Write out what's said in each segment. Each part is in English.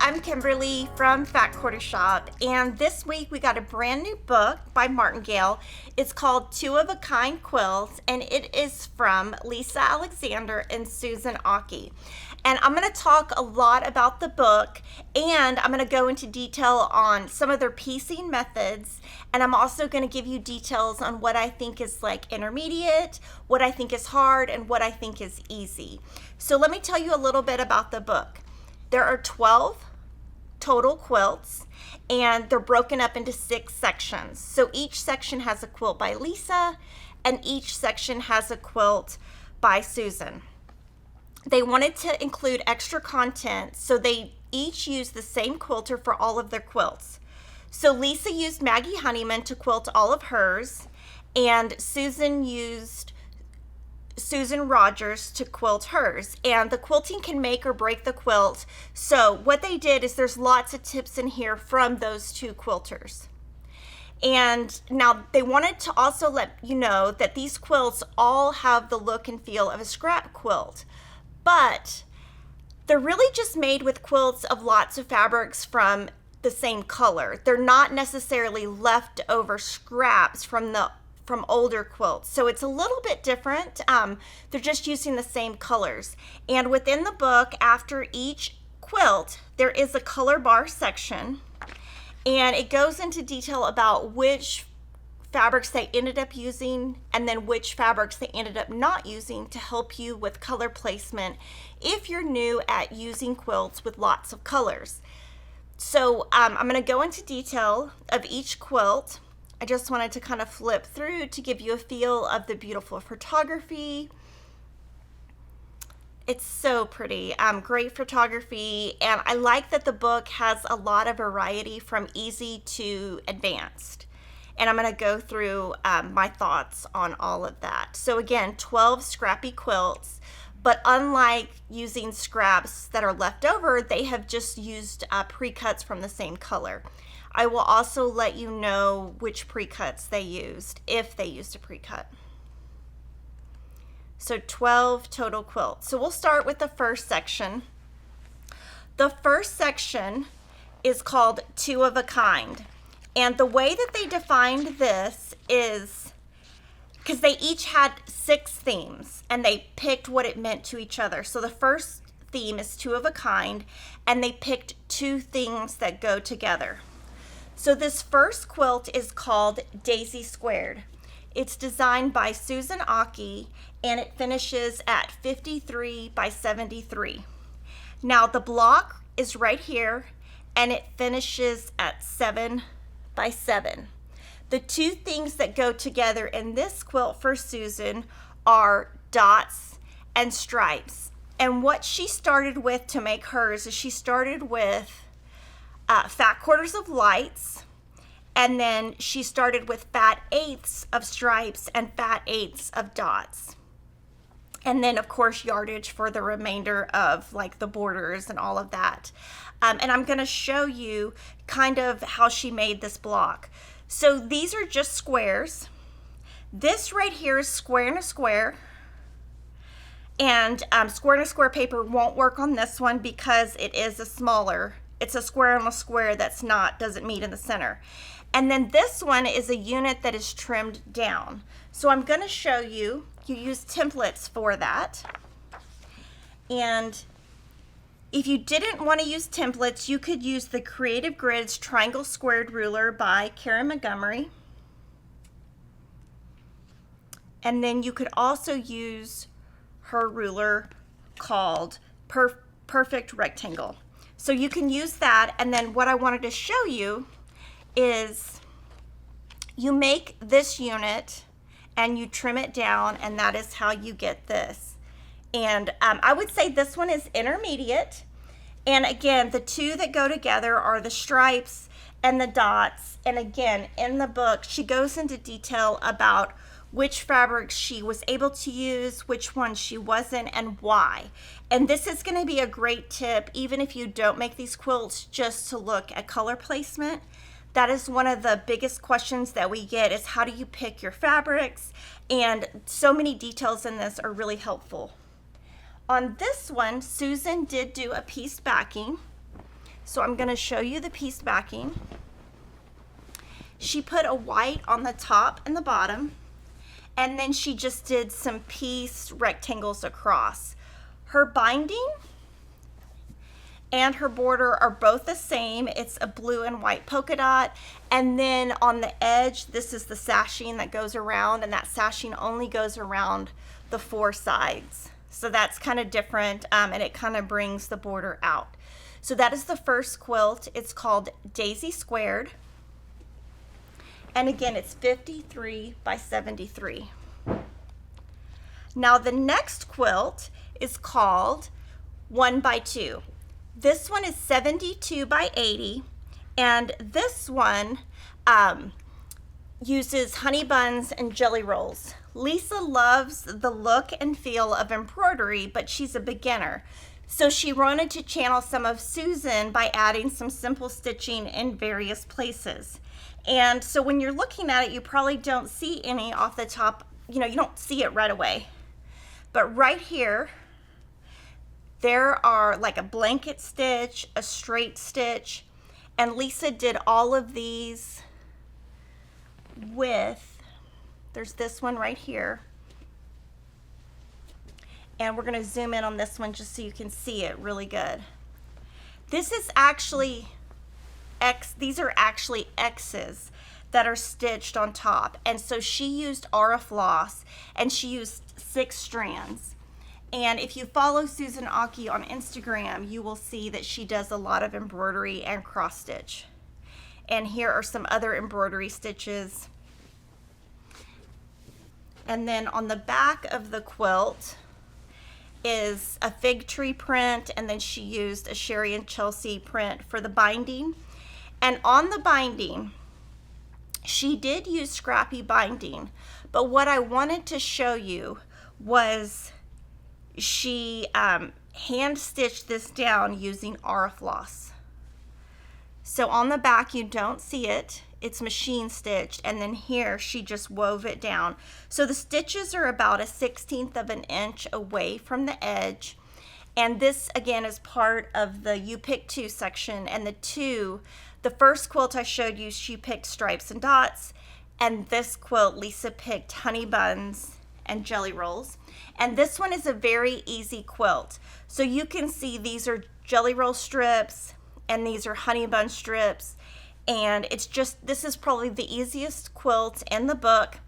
I'm Kimberly from Fat Quarter Shop, and this week we got a brand new book by Martingale. It's called Two of a Kind Quilts, and it is from Lissa Alexander and Susan Aki. And I'm going to talk a lot about the book, and I'm going to go into detail on some of their piecing methods, and I'm also going to give you details on what I think is like intermediate, what I think is hard, and what I think is easy. So let me tell you a little bit about the book. There are 12 total quilts, and they're broken up into 6 sections. So each section has a quilt by Lissa, and each section has a quilt by Susan. They wanted to include extra content, so they each used the same quilter for all of their quilts. So Lissa used Maggie Honeyman to quilt all of hers, and Susan used Susan Rogers to quilt hers. And the quilting can make or break the quilt. So what they did is there's lots of tips in here from those two quilters. And now they wanted to also let you know that these quilts all have the look and feel of a scrap quilt, but they're really just made with quilts of lots of fabrics from the same color. They're not necessarily leftover scraps from older quilts. So it's a little bit different. They're just using the same colors. And within the book, after each quilt, there is a color bar section, and it goes into detail about which fabrics they ended up using and then which fabrics they ended up not using to help you with color placement if you're new at using quilts with lots of colors. So I'm going to go into detail of each quilt. I just wanted to kind of flip through to give you a feel of the beautiful photography. It's so pretty, great photography, and I like that the book has a lot of variety from easy to advanced. And I'm going to go through my thoughts on all of that. So again, 12 scrappy quilts, but unlike using scraps that are left over, they have just used pre-cuts from the same color. I will also let you know which pre-cuts they used, if they used a pre-cut. So 12 total quilts. So we'll start with the first section. The first section is called Two of a Kind. And the way that they defined this is because they each had 6 themes, and they picked what it meant to each other. So the first theme is two of a kind, and they picked 2 things that go together. So this first quilt is called Daisy Squared. It's designed by Susan Aki, and it finishes at 53 by 73. Now the block is right here, and it finishes at 7 by 7. The 2 things that go together in this quilt for Susan are dots and stripes. And what she started with to make hers is she started with fat quarters of lights, and then she started with fat eighths of stripes and fat eighths of dots. And then of course yardage for the remainder of like the borders and all of that. And I'm going to show you kind of how she made this block. So these are just squares. This right here is square and a square. And square and a square paper won't work on this one because it is a smaller. It's a square on a square doesn't meet in the center. And then this one is a unit that is trimmed down. So I'm going to show you. You use templates for that. And if you didn't want to use templates, you could use the Creative Grids Triangle Squared Ruler by Karen Montgomery. And then you could also use her ruler called Perfect Rectangle. So you can use that. And then what I wanted to show you is you make this unit and you trim it down, and that is how you get this. And I would say this one is intermediate. And again, the 2 that go together are the stripes and the dots. And again, in the book, she goes into detail about which fabrics she was able to use, which ones she wasn't, and why. And this is going to be a great tip, even if you don't make these quilts, just to look at color placement. That is one of the biggest questions that we get, is how do you pick your fabrics? And so many details in this are really helpful. On this one, Susan did do a piece backing. So I'm going to show you the piece backing. She put a white on the top and the bottom, and then she just did some piece rectangles across. Her binding and her border are both the same. It's a blue and white polka dot, and then on the edge, this is the sashing that goes around, and that sashing only goes around the 4 sides. So that's kind of different, and it kind of brings the border out. So that is the first quilt. It's called Daisy Squared. And again, it's 53 by 73. Now the next quilt is called 1 by 2. This one is 72 by 80, and this one uses honey buns and jelly rolls. Lissa loves the look and feel of embroidery, but she's a beginner. So she wanted to channel some of Susan by adding some simple stitching in various places. And so when you're looking at it, you probably don't see any off the top, you don't see it right away. But right here, there are like a blanket stitch, a straight stitch, and Lissa did all of these with, there's this one right here. And we're gonna zoom in on this one just so you can see it really good. This is actually these are actually X's that are stitched on top. And so she used Aura floss, and she used 6 strands. And if you follow Susan Aki on Instagram, you will see that she does a lot of embroidery and cross stitch. And here are some other embroidery stitches. And then on the back of the quilt is a fig tree print, and then she used a Sherry and Chelsea print for the binding. And on the binding, she did use scrappy binding, but what I wanted to show you was she hand stitched this down using Aura floss. So on the back you don't see it, it's machine stitched, and then here she just wove it down. So the stitches are about 1/16 of an inch away from the edge, and this again is part of the You Pick 2 section. And the first quilt I showed you, she picked stripes and dots, and this quilt Lissa picked honey buns and jelly rolls. And this one is a very easy quilt. So you can see these are jelly roll strips and these are honey bun strips, and this is probably the easiest quilt in the book,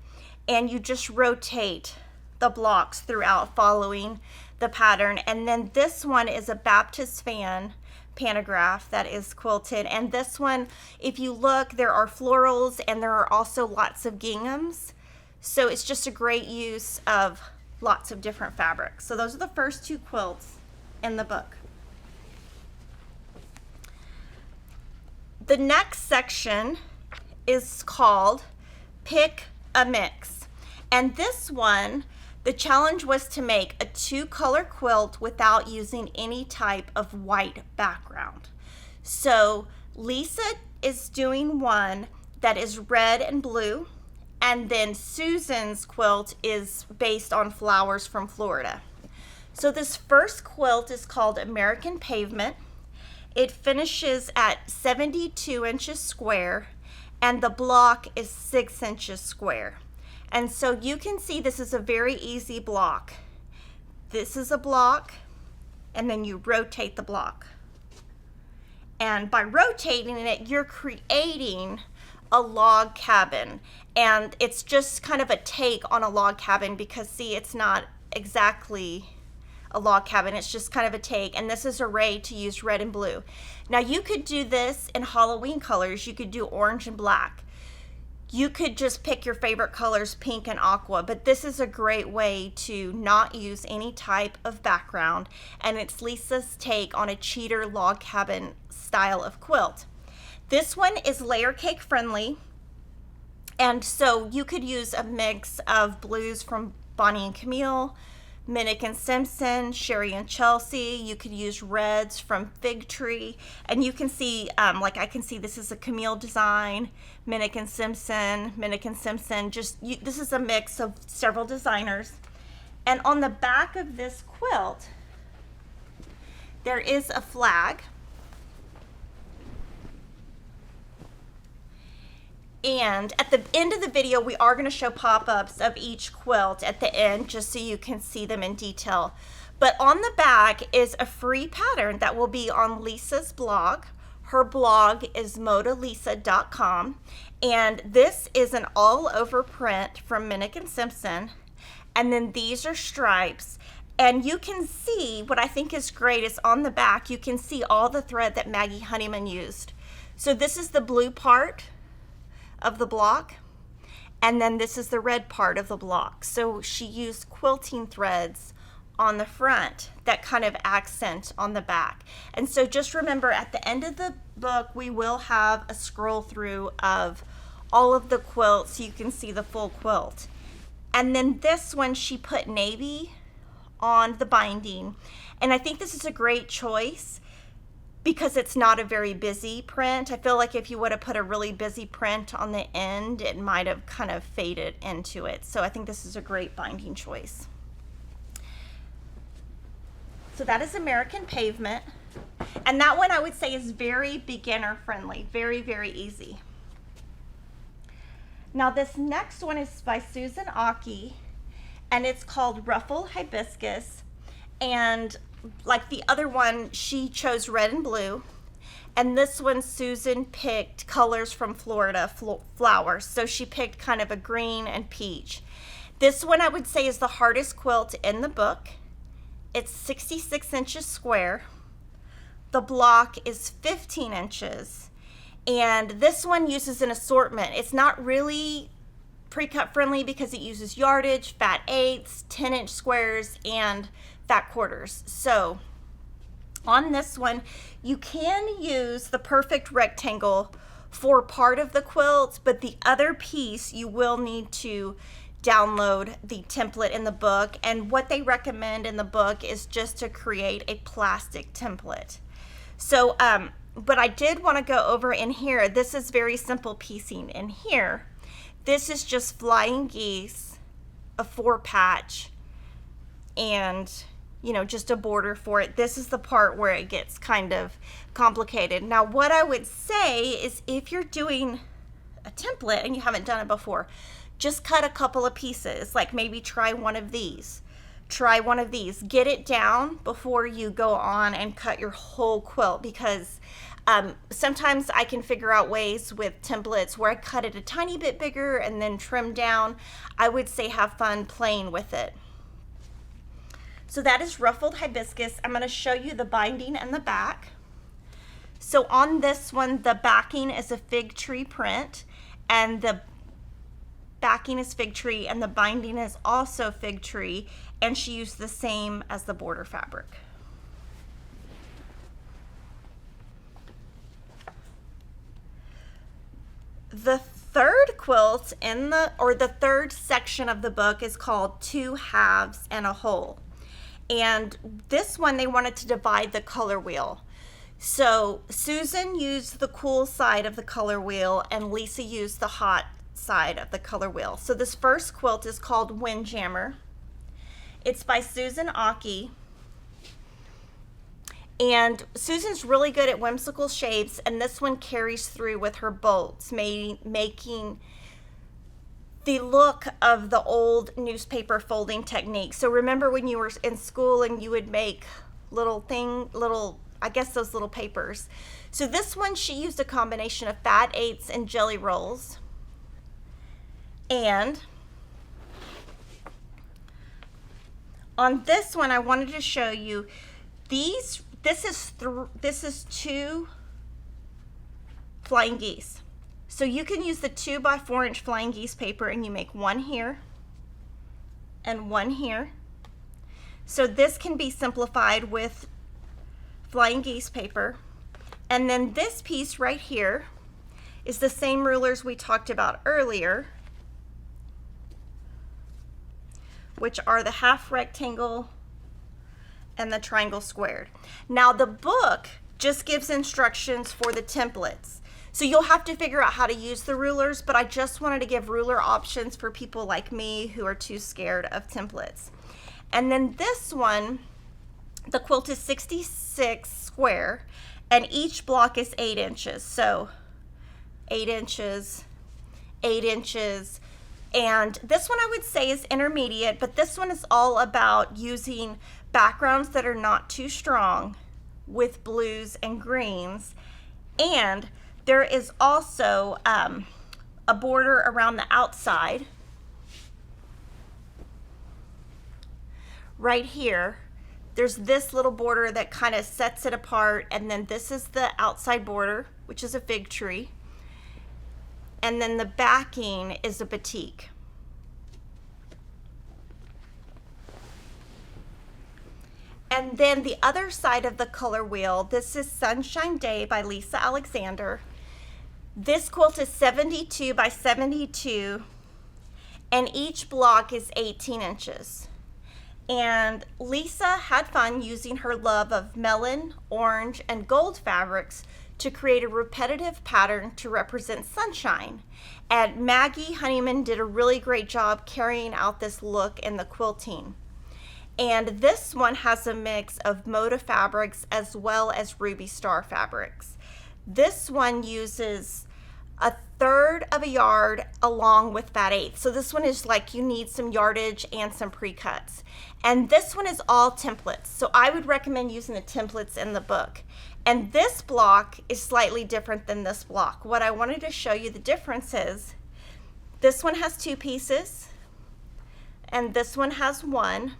and you just rotate the blocks throughout following the pattern. And then this one is a Baptist fan pantograph that is quilted, and this one, if you look, there are florals and there are also lots of ginghams, so it's just a great use of lots of different fabrics. So those are the first 2 quilts in the book. The next section is called Pick a Mix, and this one, the challenge was to make a 2-color quilt without using any type of white background. So Lissa is doing one that is red and blue, and then Susan's quilt is based on flowers from Florida. So this first quilt is called American Pavement. It finishes at 72 inches square, and the block is 6 inches square. And so you can see this is a very easy block. This is a block, and then you rotate the block. And by rotating it, you're creating a log cabin. And it's just kind of a take on a log cabin because, see, it's not exactly a log cabin. It's just kind of a take. And this is a ray to use red and blue. Now, you could do this in Halloween colors. You could do orange and black. You could just pick your favorite colors, pink and aqua, but this is a great way to not use any type of background, and it's Lissa's take on a cheater log cabin style of quilt. This one is layer cake friendly, and so you could use a mix of blues from Bonnie and Camille, Minnick and Simpson, Sherry and Chelsea. You could use reds from Fig Tree, and you can see, like I can see this is a Camille design, Minnick and Simpson, this is a mix of several designers. And on the back of this quilt, there is a flag, And at the end of the video, we are going to show pop-ups of each quilt at the end, just so you can see them in detail. But on the back is a free pattern that will be on Lissa's blog. Her blog is modalisa.com, and this is an all-over print from Minnick & Simpson, and then these are stripes. And you can see, what I think is great is on the back, you can see all the thread that Maggie Honeyman used. So this is the blue part of the block, and then this is the red part of the block. So she used quilting threads on the front that kind of accent on the back. And so just remember, at the end of the book, we will have a scroll through of all of the quilts so you can see the full quilt. And then this one, she put navy on the binding, and I think this is a great choice because it's not a very busy print. I feel like if you would have put a really busy print on the end, it might have kind of faded into it. So I think this is a great binding choice. So that is American Pavement. And that one I would say is very beginner friendly, very, very easy. Now this next one is by Susan Aki, and it's called Ruffled Hibiscus. And like the other one, she chose red and blue. And this one, Susan picked colors from Florida flowers. So she picked kind of a green and peach. This one I would say is the hardest quilt in the book. It's 66 inches square. The block is 15 inches. And this one uses an assortment. It's not really pre-cut friendly because it uses yardage, fat eighths, 10-inch squares, and fat quarters. So on this one, you can use the perfect rectangle for part of the quilt, but the other piece you will need to download the template in the book. And what they recommend in the book is just to create a plastic template. So, but I did want to go over in here. This is very simple piecing in here. This is just flying geese, a 4-patch, and just a border for it. This is the part where it gets kind of complicated. Now, what I would say is if you're doing a template and you haven't done it before, just cut a couple of pieces, like maybe try one of these. Try one of these. Get it down before you go on and cut your whole quilt, because sometimes I can figure out ways with templates where I cut it a tiny bit bigger and then trim down. I would say have fun playing with it. So that is Ruffled Hibiscus. I'm going to show you the binding and the back. So on this one, the backing is a fig tree print, and the backing is fig tree, and the binding is also fig tree, and she used the same as the border fabric. The third quilt in the third section of the book is called Two Halves and a Whole. And this one, they wanted to divide the color wheel. So Susan used the cool side of the color wheel, and Lissa used the hot side of the color wheel. So this first quilt is called Windjammer. It's by Susan Aki. And Susan's really good at whimsical shapes, and this one carries through with her bolts, making the look of the old newspaper folding technique. So remember when you were in school and you would make I guess those little papers. So this one, she used a combination of fat eighths and jelly rolls. And on this one, I wanted to show you this is 2 flying geese. So you can use the 2x4-inch flying geese paper, and you make one here and one here. So this can be simplified with flying geese paper. And then this piece right here is the same rulers we talked about earlier, which are the half rectangle and the triangle squared. Now the book just gives instructions for the templates. So you'll have to figure out how to use the rulers, but I just wanted to give ruler options for people like me who are too scared of templates. And then this one, the quilt is 66 square, and each block is 8 inches. So 8 inches, 8 inches. And this one I would say is intermediate, but this one is all about using backgrounds that are not too strong with blues and greens. And there is also a border around the outside right here. There's this little border that kind of sets it apart, and then this is the outside border, which is a fig tree, and then the backing is a batik. And then the other side of the color wheel, this is Sunshine Day by Lissa Alexander. This quilt is 72 by 72, and each block is 18 inches. And Lissa had fun using her love of melon, orange, and gold fabrics to create a repetitive pattern to represent sunshine. And Maggie Honeyman did a really great job carrying out this look in the quilting. And this one has a mix of Moda fabrics as well as Ruby Star fabrics. This one uses 1/3 of a yard along with that 1/8. So this one is like you need some yardage and some pre-cuts. And this one is all templates. So I would recommend using the templates in the book. And this block is slightly different than this block. What I wanted to show you the difference is this one has 2 pieces and this one has 1.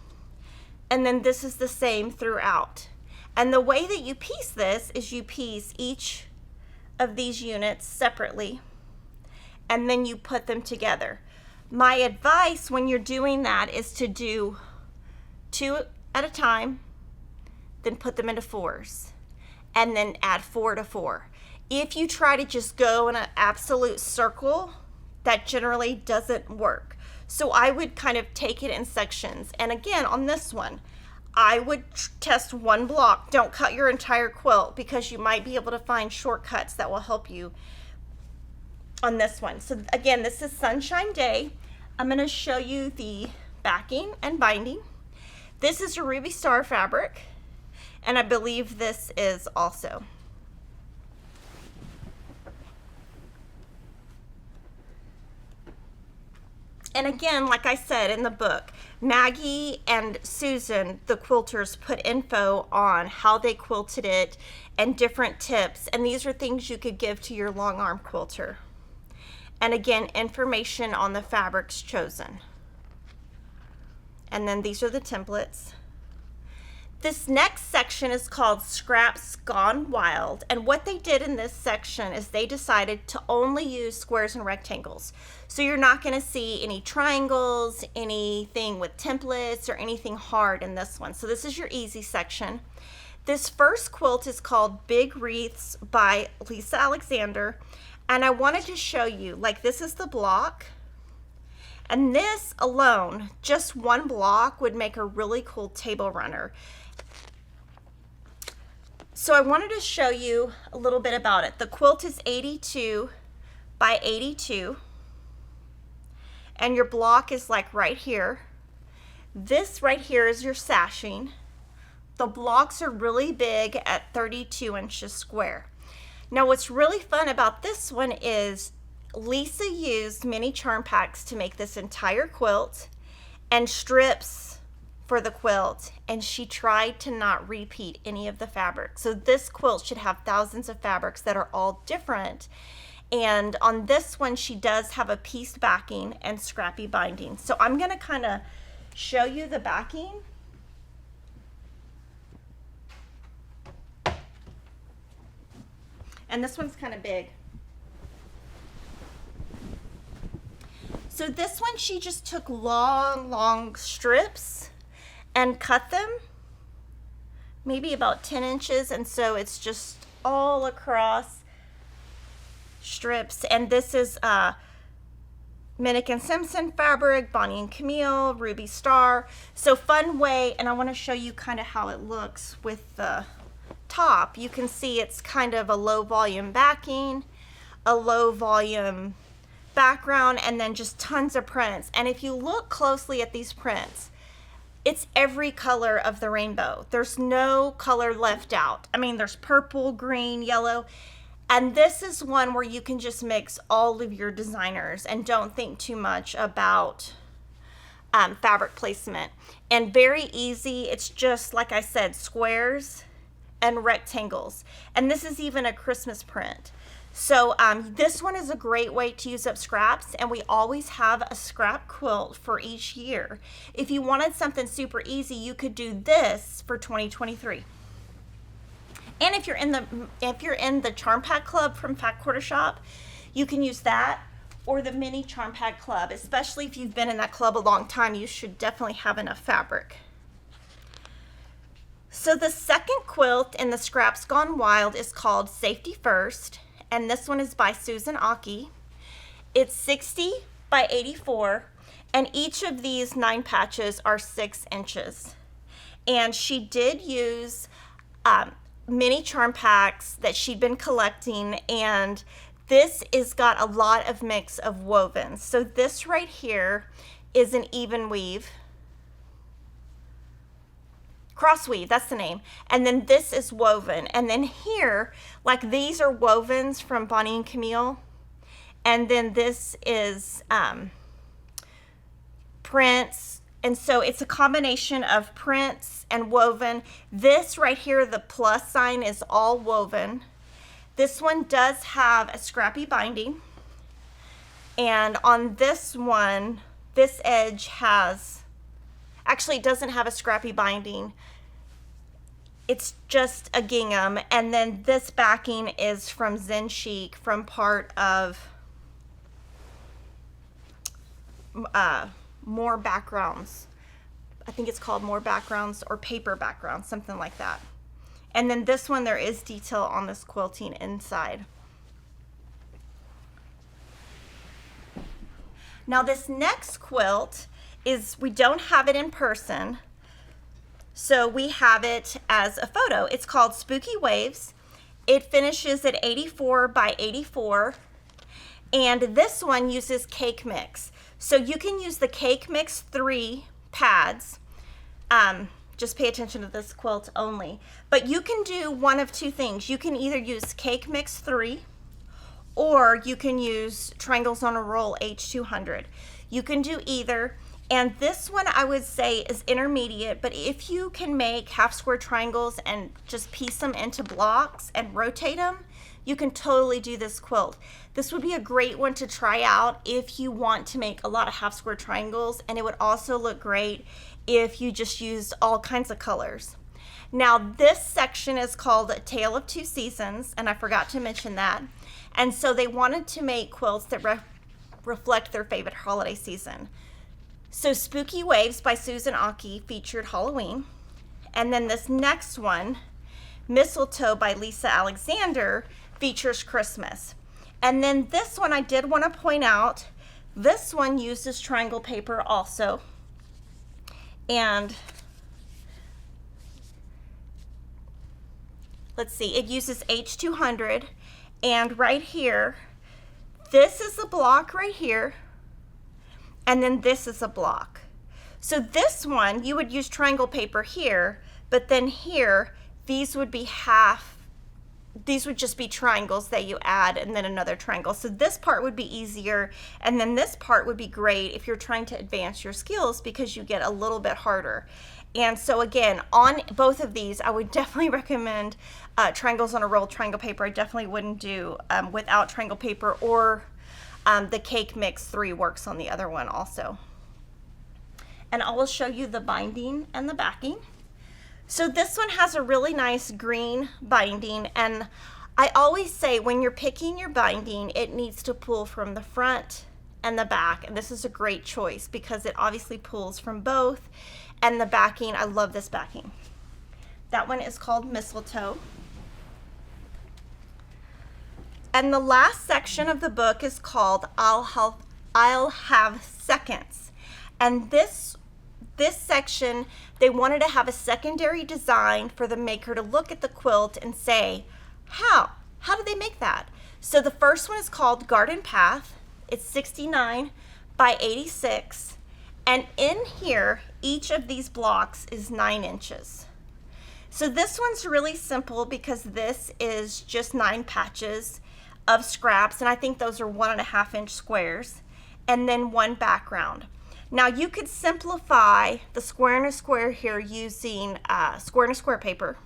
And then this is the same throughout. And the way that you piece this is you piece each of these units separately and then you put them together. My advice when you're doing that is to do 2 at a time, then put them into 4s, and then add 4 to 4. If you try to just go in an absolute circle, that generally doesn't work. So I would kind of take it in sections. And again, on this one, I would test 1 block. Don't cut your entire quilt because you might be able to find shortcuts that will help you on this one. So again, this is Sunshine Day. I'm going to show you the backing and binding. This is a Ruby Star fabric, and I believe this is also. And again, like I said in the book, Maggie and Susan, the quilters, put info on how they quilted it and different tips. And these are things you could give to your long arm quilter. And again, information on the fabrics chosen. And then these are the templates. This next section is called Scraps Gone Wild, and what they did in this section is they decided to only use squares and rectangles. So you're not going to see any triangles, anything with templates, or anything hard in this one. So this is your easy section. This first quilt is called Big Wreaths by Lissa Alexander, and I wanted to show you, like, this is the block, and this alone, just 1 block, would make a really cool table runner. So I wanted to show you a little bit about it. The quilt is 82 by 82, and your block is like right here. This right here is your sashing. The blocks are really big at 32 inches square. Now what's really fun about this one is Lissa used mini charm packs to make this entire quilt and strips for the quilt, and she tried to not repeat any of the fabric. So this quilt should have thousands of fabrics that are all different. And on this one, she does have a pieced backing and scrappy binding. So I'm going to kind of show you the backing. And this one's kind of big. So this one, she just took long strips and cut them maybe about 10 inches, and so it's just all across strips. And this is Minnick and Simpson fabric, Bonnie and Camille, Ruby Star. So fun way, and I want to show you kind of how it looks with the top. You can see it's kind of a low volume backing, a low volume background, and then just tons of prints. And if you look closely at these prints, it's every color of the rainbow. There's no color left out. I mean, there's purple, green, yellow. And this is one where you can just mix all of your designers and don't think too much about fabric placement. And very easy. It's just, like I said, squares and rectangles. And this is even a Christmas print. So this one is a great way to use up scraps, and we always have a scrap quilt for each year. If you wanted something super easy, you could do this for 2023. And if you're in the Charm Pack Club from Fat Quarter Shop, you can use that, or the mini Charm Pack Club. Especially if you've been in that club a long time, you should definitely have enough fabric. So the second quilt in the Scraps Gone Wild is called Safety First, and this one is by Susan Aki. It's 60 by 84, and each of these 9 patches are 6 inches. And she did use mini charm packs that she'd been collecting, and this is got a lot of mix of wovens. So this right here is an even weave. Cross weave, that's the name. And then this is woven. And then here, like these are wovens from Bonnie and Camille. And then this is prints. And so it's a combination of prints and woven. This right here, the plus sign, is all woven. This one does have a scrappy binding. And on this one, this edge has, actually it doesn't have a scrappy binding. It's just a gingham. And then this backing is from Zen Chic, from part of More Backgrounds. I think it's called More Backgrounds or Paper Backgrounds, something like that. And then this one, there is detail on this quilting inside. Now this next quilt is, we don't have it in person, so we have it as a photo. It's called Spooky Waves. It finishes at 84 by 84, and this one uses cake mix. So you can use the cake mix 3 pads. Just pay attention to this quilt only. But you can do one of 2 things. You can either use cake mix 3, or you can use Triangles on a Roll H200. You can do either. And this one I would say is intermediate, but if you can make half square triangles and just piece them into blocks and rotate them, you can totally do this quilt. This would be a great one to try out if you want to make a lot of half square triangles, and it would also look great if you just used all kinds of colors. Now this section is called A Tale of Two Seasons, and I forgot to mention that. And so they wanted to make quilts that reflect their favorite holiday season. So Spooky Waves by Susan Aki featured Halloween. And then this next one, Mistletoe by Lissa Alexander, features Christmas. And then this one I did want to point out, this one uses triangle paper also. And let's see, it uses H200. And right here, this is a block right here. And then this is a block. So this one, you would use triangle paper here, but then here, these would be these would just be triangles that you add and then another triangle. So this part would be easier, and then this part would be great if you're trying to advance your skills because you get a little bit harder. And so again, on both of these, I would definitely recommend Triangles on a Roll triangle paper. I definitely wouldn't do without triangle paper, or the Cake Mix 3 works on the other one also. And I will show you the binding and the backing. So this one has a really nice green binding, and I always say when you're picking your binding, it needs to pull from the front and the back, and this is a great choice because it obviously pulls from both. And the backing, I love this backing. That one is called Mistletoe. And the last section of the book is called I'll Have Seconds. And this section, they wanted to have a secondary design for the maker to look at the quilt and say, how did they make that? So the first one is called Garden Path. It's 69 by 86. And in here, each of these blocks is 9 inches. So this one's really simple because this is just 9 patches of scraps, and I think those are 1.5-inch squares, and then 1 background. Now you could simplify the square and a square here using square and a square paper.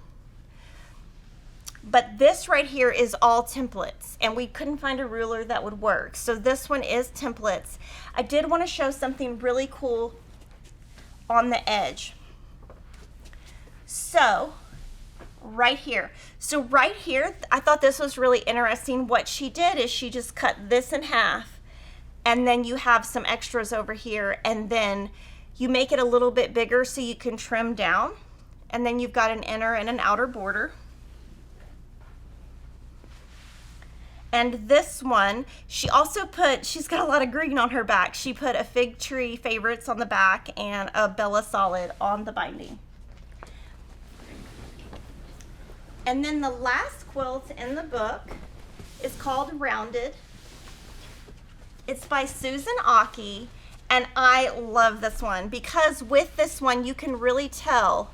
But this right here is all templates, and we couldn't find a ruler that would work. So this one is templates. I did want to show something really cool on the edge. So right here. So right here, I thought this was really interesting. What she did is she just cut this in half, and then you have some extras over here, and then you make it a little bit bigger so you can trim down, and then you've got an inner and an outer border. And this one, she also put, she's got a lot of green on her back. She put a Fig Tree Favorites on the back and a Bella Solid on the binding. And then the last quilt in the book is called Rounded. It's by Susan Aki, and I love this one because with this one you can really tell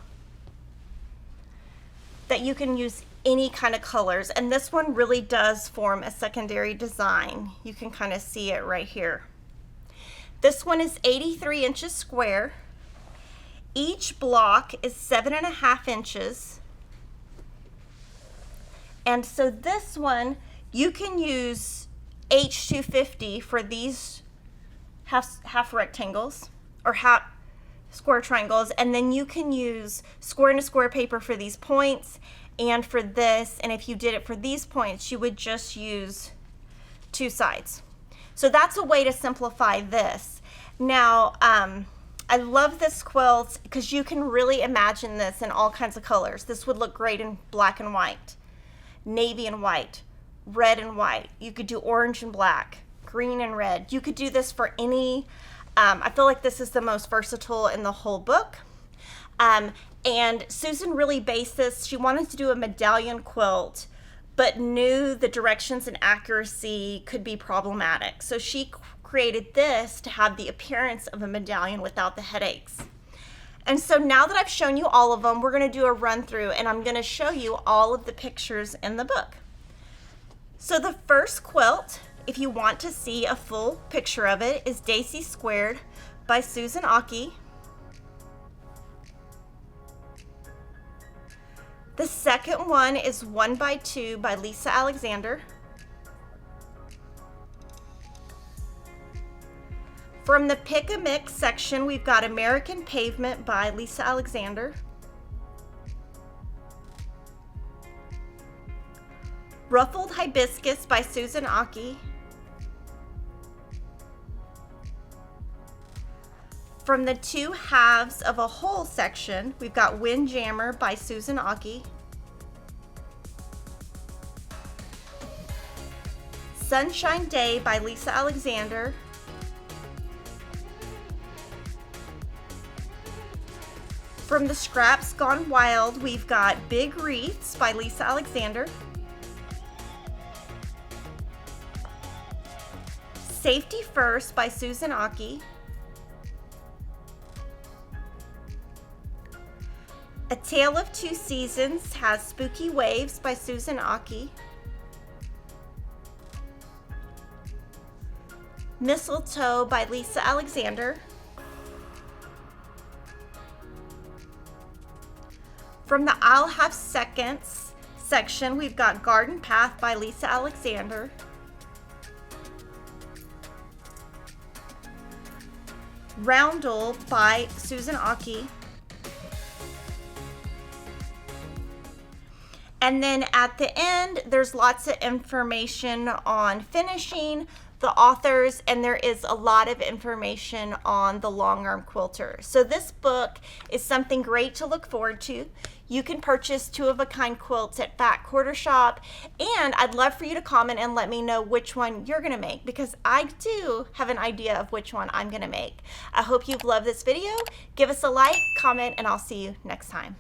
that you can use any kind of colors, and this one really does form a secondary design. You can kind of see it right here. This one is 83 inches square. Each block is 7.5 inches. And so this one, you can use H250 for these half rectangles or half square triangles, and then you can use square and a square paper for these points and for this, and if you did it for these points, you would just use 2 sides. So that's a way to simplify this. Now, I love this quilt because you can really imagine this in all kinds of colors. This would look great in black and white, navy and white, red and white. You could do orange and black, green and red. You could do this for any, I feel like this is the most versatile in the whole book. And Susan really based this, she wanted to do a medallion quilt, but knew the directions and accuracy could be problematic. So she created this to have the appearance of a medallion without the headaches. And so now that I've shown you all of them, we're going to do a run through, and I'm going to show you all of the pictures in the book. So the first quilt, if you want to see a full picture of it, is Daisy Squared by Susan Aki. The second one is 1 by 2 by Lissa Alexander. From the Pick a Mix section, we've got American Pavement by Lissa Alexander. Ruffled Hibiscus by Susan Aki. From the 2 halves of a whole section, we've got Windjammer by Susan Aki. Sunshine Day by Lissa Alexander. From the Scraps Gone Wild, we've got Big Wreaths by Lissa Alexander. Safety First by Susan Aki. A Tale of Two Seasons has Spooky Waves by Susan Aki. Mistletoe by Lissa Alexander. From the I'll Have Seconds section, we've got Garden Path by Lissa Alexander. Roundel by Susan Aki. And then at the end, there's lots of information on finishing, the authors, and there is a lot of information on the long arm quilter. So this book is something great to look forward to. You can purchase 2 of a Kind quilts at Fat Quarter Shop, and I'd love for you to comment and let me know which one you're gonna make, because I do have an idea of which one I'm gonna make. I hope you've loved this video. Give us a like, comment, and I'll see you next time.